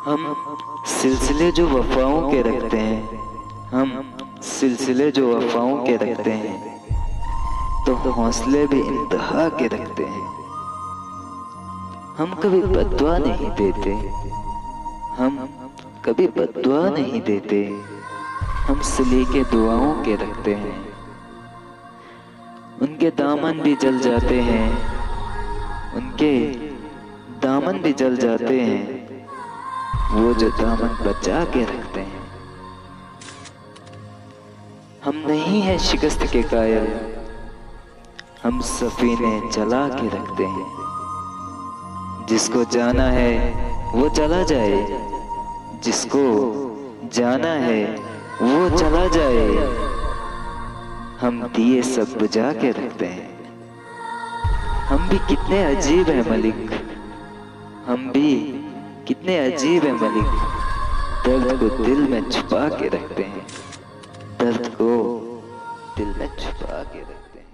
हम सिलसिले जो वफाओं के रखते हैं, हम सिलसिले जो वफाओं के रखते हैं, तो हौसले भी इंतहा के रखते हैं। हम कभी बद्दुआ नहीं देते, हम कभी बद्दुआ नहीं देते, हम सलीके दुआओं के रखते हैं। उनके दामन भी जल जाते हैं, उनके दामन भी जल जाते हैं, वो जो दामन बचा के रखते हैं। हम नहीं है शिकस्त के कायल, हम सफीने चला के रखते हैं। जिसको जाना है वो चला जाए, जिसको जाना है वो चला जाए, हम दिए सब बुझा के रखते हैं। हम भी कितने अजीब हैं मलिक, हम भी कितने अजीब हैं मलिक, दर्द को दिल में छुपा के रखते हैं, दर्द को दिल में छुपा के रखते हैं।